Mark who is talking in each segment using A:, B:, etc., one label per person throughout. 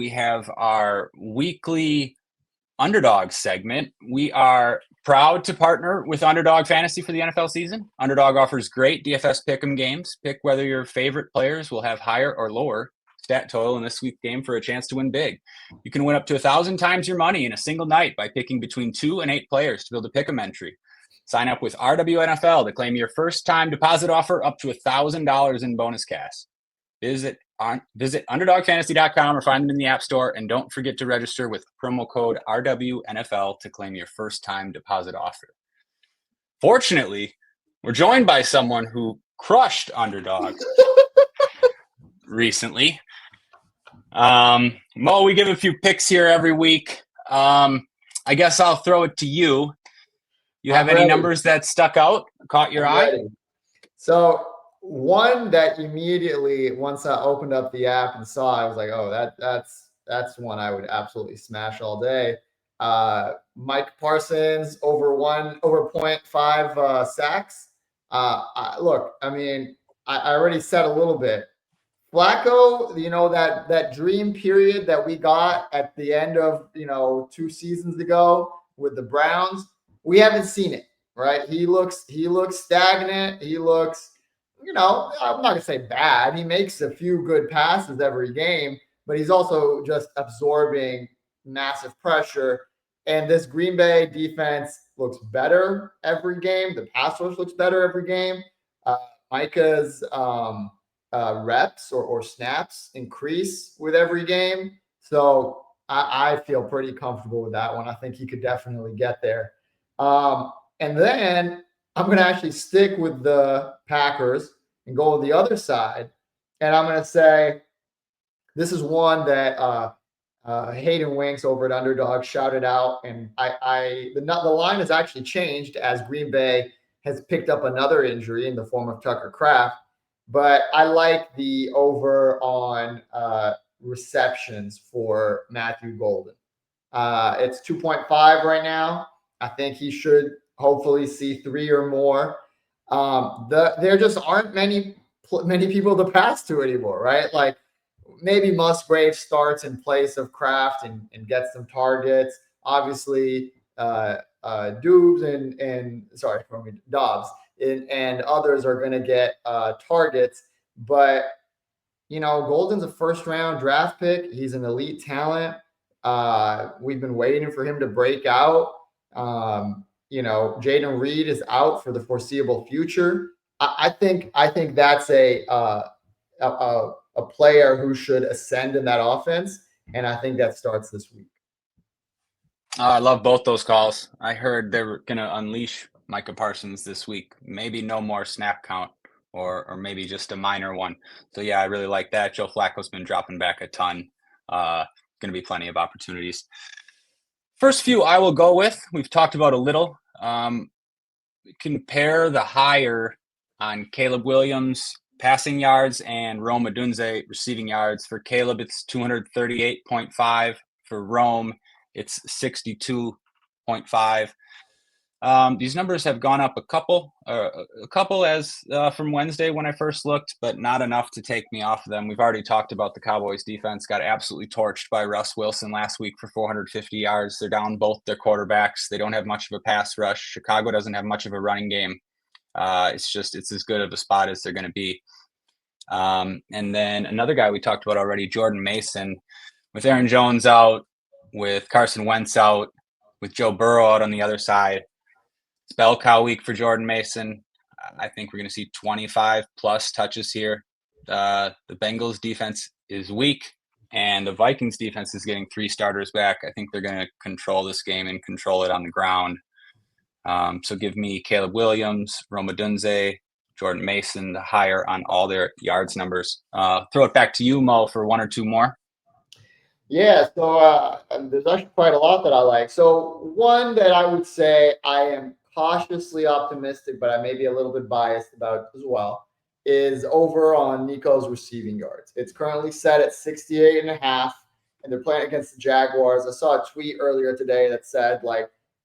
A: We have our weekly Underdog segment. We are proud to partner with Underdog Fantasy for the NFL season. Underdog offers great DFS pick'em games. Pick whether your favorite players will have higher or lower stat total in this week's game for a chance to win big. You can win up to 1,000 times your money in a single night by picking between 2 and 8 players to build a pick'em entry. Sign up with RWNFL to claim your first-time deposit offer up to $1,000 in bonus cash. Visit underdogfantasy.com or find them in the App Store, and don't forget to register with promo code RWNFL to claim your first-time deposit offer. Fortunately, we're joined by someone who crushed Underdog recently. Mo, we give a few picks here every week. I guess I'll throw it to you. You have any numbers that stuck out, caught your eye?
B: Ready. So one that immediately, once I opened up the app and saw, I was like, oh, that's one I would absolutely smash all day. Micah Parsons over 0.5 sacks. Look, I mean, I already said a little bit. Flacco, that dream period that we got at the end of 2 seasons ago with the Browns, we haven't seen it, right? He looks stagnant. He looks, I'm not gonna say bad. He makes a few good passes every game, but he's also just absorbing massive pressure. And this Green Bay defense looks better every game. The pass rush looks better every game. Micah's reps or snaps increase with every game. So I feel pretty comfortable with that one. I think he could definitely get there. And then I'm going to actually stick with the Packers and go with the other side. And I'm going to say this is one that Hayden Winks over at Underdog shouted out. And the line has actually changed as Green Bay has picked up another injury in the form of Tucker Kraft. But I like the over on receptions for Matthew Golden. It's 2.5 right now. I think he should hopefully see 3 or more. There just aren't many people to pass to anymore, right? Like maybe Musgrave starts in place of Kraft and gets some targets. Obviously, Dobbs and others are going to get targets. But, Golden's a first-round draft pick. He's an elite talent. We've been waiting for him to break out. Jaden Reed is out for the foreseeable future. I think that's a player who should ascend in that offense, and I think that starts this week.
A: I love both those calls. I heard they were going to unleash Micah Parsons this week. Maybe no more snap count, or maybe just a minor one. So yeah, I really like that. Joe Flacco's been dropping back a ton. Going to be plenty of opportunities. First few I will go with, we've talked about a little. Compare the higher on Caleb Williams passing yards and Rome Odunze receiving yards. For Caleb, it's 238.5. For Rome, it's 62.5. These numbers have gone up a couple as from Wednesday when I first looked, but not enough to take me off of them. We've already talked about the Cowboys defense got absolutely torched by Russ Wilson last week for 450 yards. They're down both their quarterbacks. They don't have much of a pass rush. Chicago doesn't have much of a running game. It's as good of a spot as they're going to be. And then another guy we talked about already, Jordan Mason, with Aaron Jones out, with Carson Wentz out, with Joe Burrow out on the other side. It's bell cow week for Jordan Mason. I think we're going to see 25 plus touches here. The Bengals defense is weak, and the Vikings defense is getting 3 starters back. I think they're going to control this game and control it on the ground. So give me Caleb Williams, Rome Odunze, Jordan Mason, the higher on all their yards numbers. Throw it back to you, Mo, for 1 or 2 more.
B: Yeah, so there's actually quite a lot that I like. So one that I would say I am cautiously optimistic, but I may be a little bit biased about as well, is over on Nico's receiving yards. It's currently set at 68.5, and they're playing against the Jaguars. I saw a tweet earlier today that said,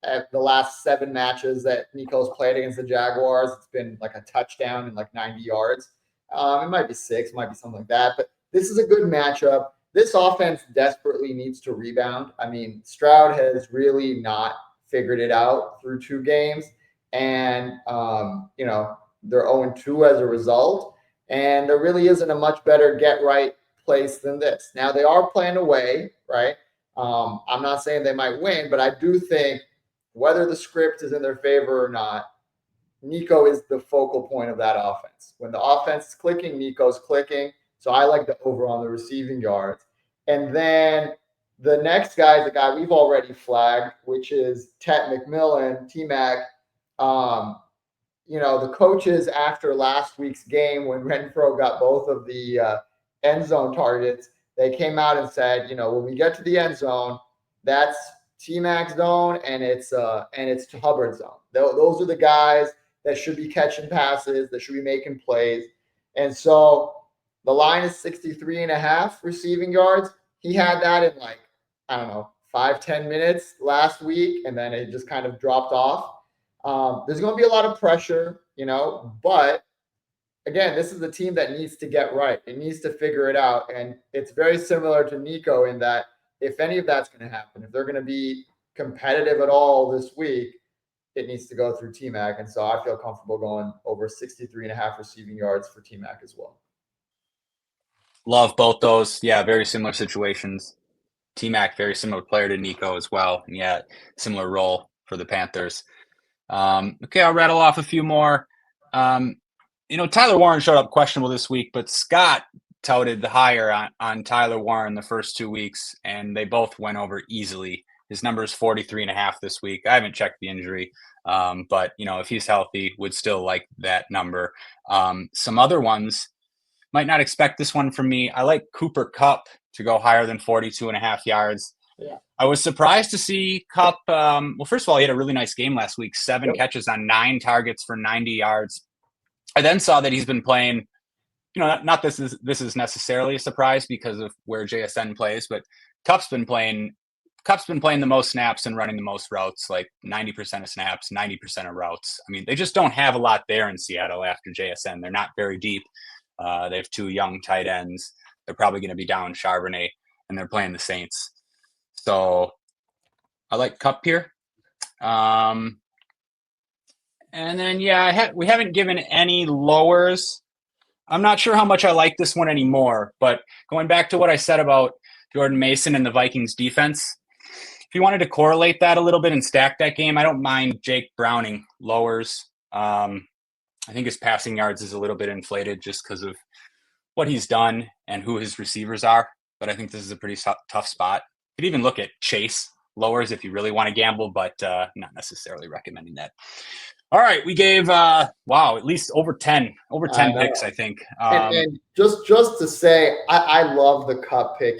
B: at the last 7 matches that Nico's played against the Jaguars, it's been like a touchdown and 90 yards. It might be 6, might be something like that, but this is a good matchup. this offense desperately needs to rebound. I mean, Stroud has really not figured it out through 2 games. And, they're 0-2 as a result. And there really isn't a much better get-right place than this. Now, they are playing away, right? I'm not saying they might win, but I do think whether the script is in their favor or not, Nico is the focal point of that offense. When the offense is clicking, Nico's clicking. So I like the over on the receiving yards. And then the next guy is a guy we've already flagged, which is McMillan, T-Mac. The coaches after last week's game when Renfro got both of the end zone targets, they came out and said, when we get to the end zone, that's T-Mac's zone and it's Hubbard's zone. Those are the guys that should be catching passes, that should be making plays. And so the line is 63.5 receiving yards. He had that in 5-10 minutes last week, and then it just kind of dropped off. There's going to be a lot of pressure, but again, this is a team that needs to get right. It needs to figure it out. And it's very similar to Nico in that if any of that's going to happen, if they're going to be competitive at all this week, it needs to go through T-Mac. And so I feel comfortable going over 63.5 receiving yards for T-Mac as well.
A: Love both those. Yeah, very similar situations. T-Mac, very similar player to Nico as well. And yeah, similar role for the Panthers. Okay, I'll rattle off a few more. Tyler Warren showed up questionable this week, but Scott touted the higher on Tyler Warren the first 2 weeks, and they both went over easily. His number is 43.5 this week. I haven't checked the injury, but if he's healthy, would still like that number. Some other ones might not expect this one from me. I like Cooper Kupp to go higher than 42.5 yards.
B: Yeah.
A: I was surprised to see Kupp. First of all, he had a really nice game last week, 7 catches on 9 targets for 90 yards. I then saw that he's been playing, not this is necessarily a surprise because of where JSN plays, but Kupp's been playing the most snaps and running the most routes, like 90% of snaps, 90% of routes. I mean, they just don't have a lot there in Seattle after JSN. They're not very deep. They have 2 young tight ends. They're probably going to be down Charbonnet, and they're playing the Saints. So I like Kupp here. And then, we haven't given any lowers. I'm not sure how much I like this one anymore, but going back to what I said about Jordan Mason and the Vikings defense, if you wanted to correlate that a little bit and stack that game, I don't mind Jake Browning lowers. I think his passing yards is a little bit inflated just because of what he's done and who his receivers are, but I think this is a pretty tough spot. You could even look at Chase lowers if you really want to gamble, but not necessarily recommending that. All right, we gave at least over 10 picks, I think.
B: And just to say, I love the Kupp pick. I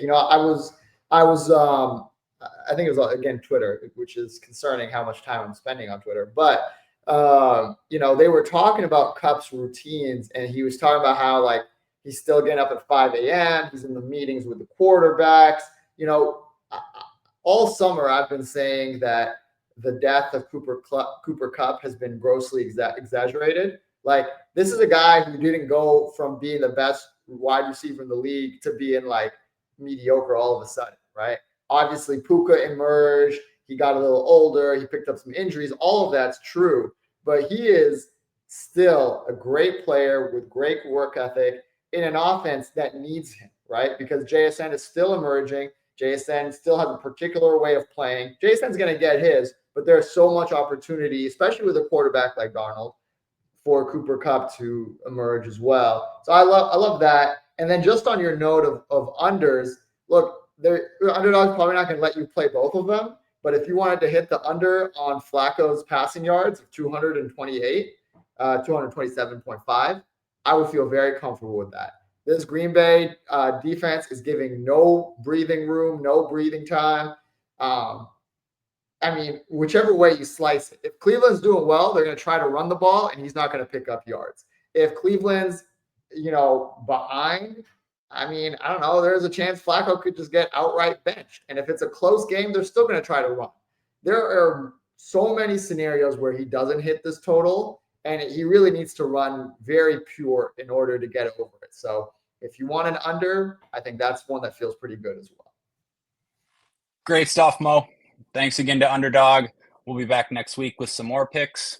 B: think it was again Twitter, which is concerning how much time I'm spending on Twitter. But they were talking about Kupp's routines, and he was talking about how he's still getting up at 5 a.m. He's in the meetings with the quarterbacks. All summer I've been saying that the death of Cooper Kupp has been grossly exaggerated. This is a guy who didn't go from being the best wide receiver in the league to being mediocre all of a sudden, right? Obviously, Puka emerged. He got a little older. He picked up some injuries. All of that's true, but he is still a great player with great work ethic in an offense that needs him, right? Because JSN is still emerging. JSN still has a particular way of playing. JSN's going to get his, but there's so much opportunity, especially with a quarterback like Darnold, for Cooper Kupp to emerge as well. So I love that. And then just on your note of unders, look, Underdog's probably not going to let you play both of them. But if you wanted to hit the under on Flacco's passing yards of 228, 227.5, I would feel very comfortable with that. This Green Bay defense is giving no breathing room, no breathing time. Whichever way you slice it. If Cleveland's doing well, they're going to try to run the ball, and he's not going to pick up yards. If Cleveland's, behind, I don't know. There's a chance Flacco could just get outright benched. And if it's a close game, they're still going to try to run. There are so many scenarios where he doesn't hit this total, and he really needs to run very pure in order to get over it. So if you want an under, I think that's one that feels pretty good as well.
A: Great stuff, Mo. Thanks again to Underdog. We'll be back next week with some more picks.